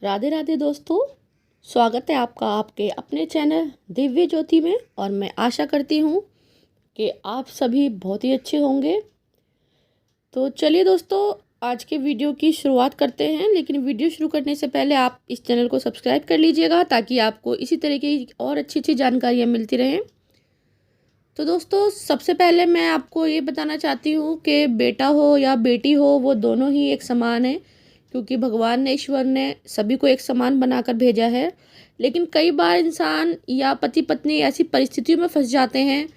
राधे राधे दोस्तों। स्वागत है आपका आपके अपने चैनल दिव्य ज्योति में। और मैं आशा करती हूँ कि आप सभी बहुत ही अच्छे होंगे। तो चलिए दोस्तों, आज के वीडियो की शुरुआत करते हैं। लेकिन वीडियो शुरू करने से पहले आप इस चैनल को सब्सक्राइब कर लीजिएगा ताकि आपको इसी तरह की और अच्छी अच्छी जानकारियाँ मिलती रहें। तो दोस्तों, सबसे पहले मैं आपको ये बताना चाहती हूँ कि बेटा हो या बेटी हो, वो दोनों ही एक समान है, क्योंकि भगवान ने, ईश्वर ने सभी को एक समान बनाकर भेजा है। लेकिन कई बार इंसान या पति पत्नी ऐसी परिस्थितियों में फंस जाते हैं,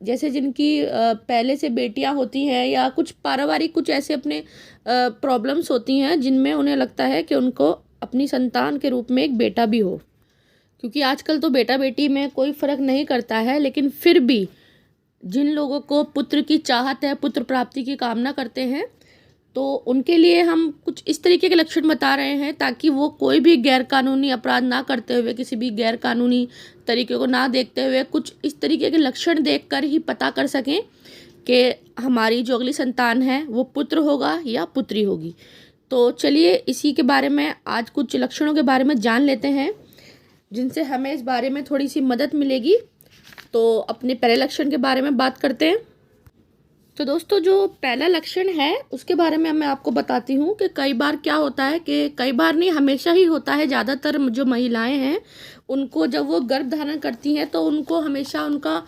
जैसे जिनकी पहले से बेटियां होती हैं या कुछ पारिवारिक कुछ ऐसे अपने प्रॉब्लम्स होती हैं, जिनमें उन्हें लगता है कि उनको अपनी संतान के रूप में एक बेटा भी हो। क्योंकि आजकल तो बेटा बेटी में कोई फ़र्क नहीं करता है, लेकिन फिर भी जिन लोगों को पुत्र की चाहत है, पुत्र प्राप्ति की कामना करते हैं, तो उनके लिए हम कुछ इस तरीके के लक्षण बता रहे हैं ताकि वो कोई भी गैर कानूनी अपराध ना करते हुए, किसी भी गैर कानूनी तरीके को ना देखते हुए, कुछ इस तरीके के लक्षण देखकर ही पता कर सकें कि हमारी जो अगली संतान है वो पुत्र होगा या पुत्री होगी। तो चलिए इसी के बारे में आज कुछ लक्षणों के बारे में जान लेते हैं, जिनसे हमें इस बारे में थोड़ी सी मदद मिलेगी। तो अपने पहले लक्षण के बारे में बात करते हैं। तो दोस्तों, जो पहला लक्षण है उसके बारे में मैं आपको बताती हूँ कि कई बार क्या होता है, कि कई बार नहीं, हमेशा ही होता है। ज़्यादातर जो महिलाएं हैं उनको जब वो गर्भ धारण करती हैं तो उनको हमेशा उनका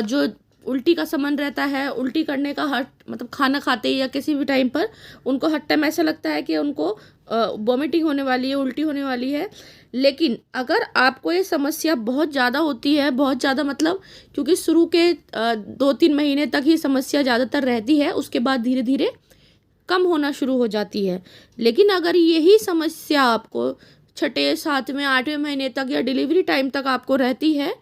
जो उल्टी का समन रहता है, उल्टी करने का हर मतलब खाना खाते ही या किसी भी टाइम पर उनको हर टाइम ऐसा लगता है कि उनको वॉमिटिंग होने वाली है, उल्टी होने वाली है। लेकिन अगर आपको ये समस्या बहुत ज़्यादा होती है, बहुत ज़्यादा मतलब, क्योंकि शुरू के 2-3 महीने तक ही समस्या ज़्यादातर रहती है, उसके बाद धीरे धीरे कम होना शुरू हो जाती है। लेकिन अगर यही समस्या आपको 6, 7वें, 8वें महीने तक या डिलीवरी टाइम तक आपको रहती है,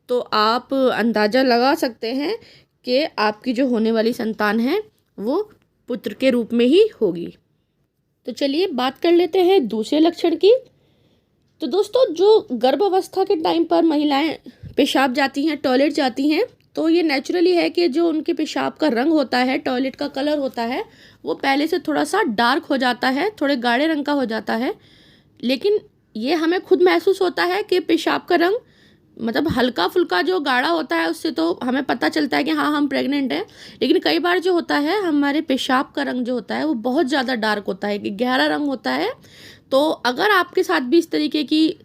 तो आप अंदाज़ा लगा सकते हैं कि आपकी जो होने वाली संतान है वो पुत्र के रूप में ही होगी। तो चलिए बात कर लेते हैं दूसरे लक्षण की। तो दोस्तों, जो गर्भावस्था के टाइम पर महिलाएं पेशाब जाती हैं, टॉयलेट जाती हैं, तो ये नेचुरली है कि जो उनके पेशाब का रंग होता है, टॉयलेट का कलर होता है, वो पहले से थोड़ा सा डार्क हो जाता है, थोड़े गाढ़े रंग का हो जाता है। लेकिन ये हमें खुद महसूस होता है कि पेशाब का रंग मतलब हल्का फुल्का जो गाढ़ा होता है, उससे तो हमें पता चलता है कि हाँ, हम प्रेग्नेंट हैं। लेकिन कई बार जो होता है, हमारे पेशाब का रंग जो होता है वो बहुत ज़्यादा डार्क होता है, कि गहरा रंग होता है। तो अगर आपके साथ भी इस तरीके की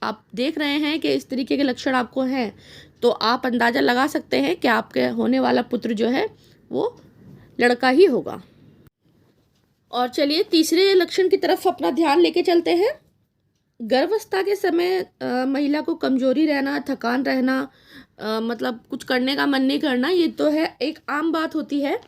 आप देख रहे हैं कि इस तरीके के लक्षण आपको हैं, तो आप अंदाज़ा लगा सकते हैं कि आपके होने वाला पुत्र जो है वो लड़का ही होगा। और चलिए तीसरे लक्षण की तरफ अपना ध्यान लेके चलते हैं। गर्भावस्था के समय महिला को कमजोरी रहना, थकान रहना, मतलब कुछ करने का मन नहीं करना, ये तो है, एक आम बात होती है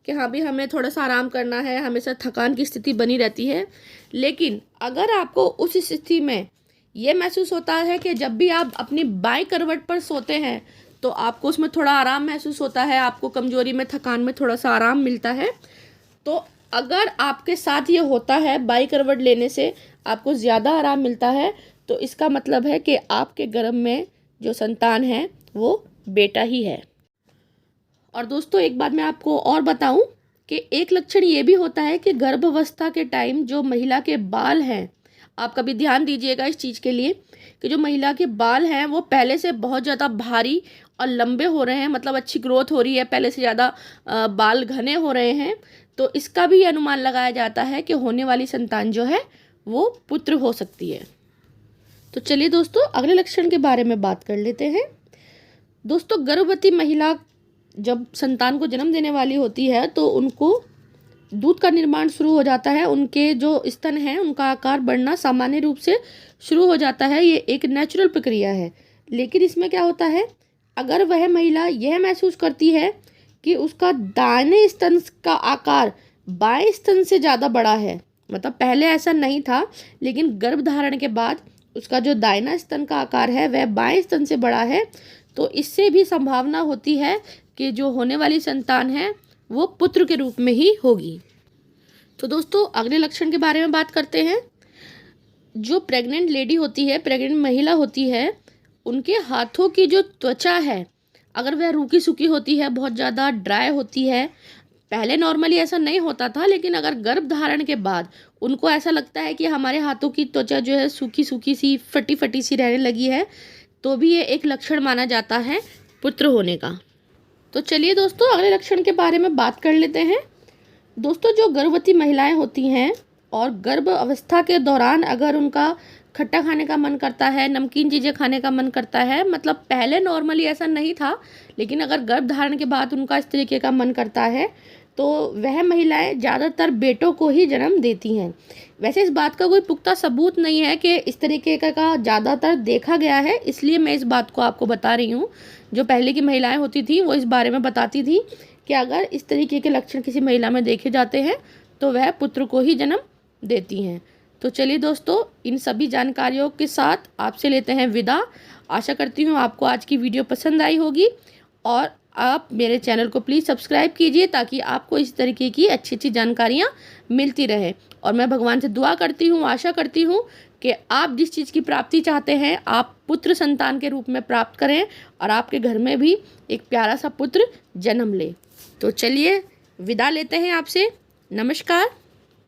कि हाँ भी हमें थोड़ा सा आराम करना है, हमेशा थकान की स्थिति बनी रहती है। लेकिन अगर आपको उस स्थिति में ये महसूस होता है कि जब भी आप अपनी बाएं करवट पर सोते हैं तो आपको उसमें थोड़ा आराम महसूस होता है, आपको कमजोरी में, थकान में थोड़ा सा आराम मिलता है, तो अगर आपके साथ ये होता है, बाई करवट लेने से आपको ज़्यादा आराम मिलता है, तो इसका मतलब है कि आपके गर्भ में जो संतान है वो बेटा ही है। और दोस्तों, एक बात मैं आपको और बताऊं कि एक लक्षण ये भी होता है कि गर्भावस्था के टाइम जो महिला के बाल हैं, आप कभी ध्यान दीजिएगा इस चीज़ के लिए, कि जो महिला के बाल हैं वो पहले से बहुत ज़्यादा भारी और लंबे हो रहे हैं, मतलब अच्छी ग्रोथ हो रही है, पहले से ज़्यादा बाल घने हो रहे हैं, तो इसका भी अनुमान लगाया जाता है कि होने वाली संतान जो है वो पुत्र हो सकती है। तो चलिए दोस्तों, अगले लक्षण के बारे में बात कर लेते हैं। दोस्तों, गर्भवती महिला जब संतान को जन्म देने वाली होती है तो उनको दूध का निर्माण शुरू हो जाता है, उनके जो स्तन हैं उनका आकार बढ़ना सामान्य रूप से शुरू हो जाता है। ये एक नेचुरल प्रक्रिया है। लेकिन इसमें क्या होता है, अगर वह महिला यह महसूस करती है कि उसका दाहिने स्तन का आकार बाएं स्तन से ज़्यादा बड़ा है, मतलब पहले ऐसा नहीं था, लेकिन गर्भधारण के बाद उसका जो दाहिना स्तन का आकार है वह बाएं स्तन से बड़ा है, तो इससे भी संभावना होती है कि जो होने वाली संतान है वो पुत्र के रूप में ही होगी। तो दोस्तों, अगले लक्षण के बारे में बात करते हैं। जो प्रेग्नेंट लेडी होती है, प्रेग्नेंट महिला होती है, उनके हाथों की जो त्वचा है, अगर वह रूखी सूखी होती है, बहुत ज़्यादा ड्राई होती है, पहले नॉर्मली ऐसा नहीं होता था, लेकिन अगर गर्भ धारण के बाद उनको ऐसा लगता है कि हमारे हाथों की त्वचा जो है सूखी सूखी सी, फटी फटी सी रहने लगी है, तो भी ये एक लक्षण माना जाता है पुत्र होने का। तो चलिए दोस्तों, अगले लक्षण के बारे में बात कर लेते हैं। दोस्तों, जो गर्भवती महिलाएं होती हैं और गर्भ अवस्था के दौरान अगर उनका खट्टा खाने का मन करता है, नमकीन चीज़ें खाने का मन करता है, मतलब पहले नॉर्मली ऐसा नहीं था, लेकिन अगर गर्भ धारण के बाद उनका इस तरीके का मन करता है, तो वह महिलाएं ज़्यादातर बेटों को ही जन्म देती हैं। वैसे इस बात का कोई पुख्ता सबूत नहीं है कि इस तरीके का ज़्यादातर देखा गया है, इसलिए मैं इस बात को आपको बता रही हूँ। जो पहले की महिलाएं होती थी वो इस बारे में बताती थी कि अगर इस तरीके के लक्षण किसी महिला में देखे जाते हैं तो वह पुत्र को ही जन्म देती हैं। तो चलिए दोस्तों, इन सभी जानकारियों के साथ आपसे लेते हैं विदा। आशा करती हूँ आपको आज की वीडियो पसंद आई होगी, और आप मेरे चैनल को प्लीज़ सब्सक्राइब कीजिए ताकि आपको इस तरीके की अच्छी अच्छी जानकारियाँ मिलती रहे। और मैं भगवान से दुआ करती हूँ, आशा करती हूँ कि आप जिस चीज़ की प्राप्ति चाहते हैं आप पुत्र संतान के रूप में प्राप्त करें और आपके घर में भी एक प्यारा सा पुत्र जन्म ले। तो चलिए विदा लेते हैं आपसे। नमस्कार।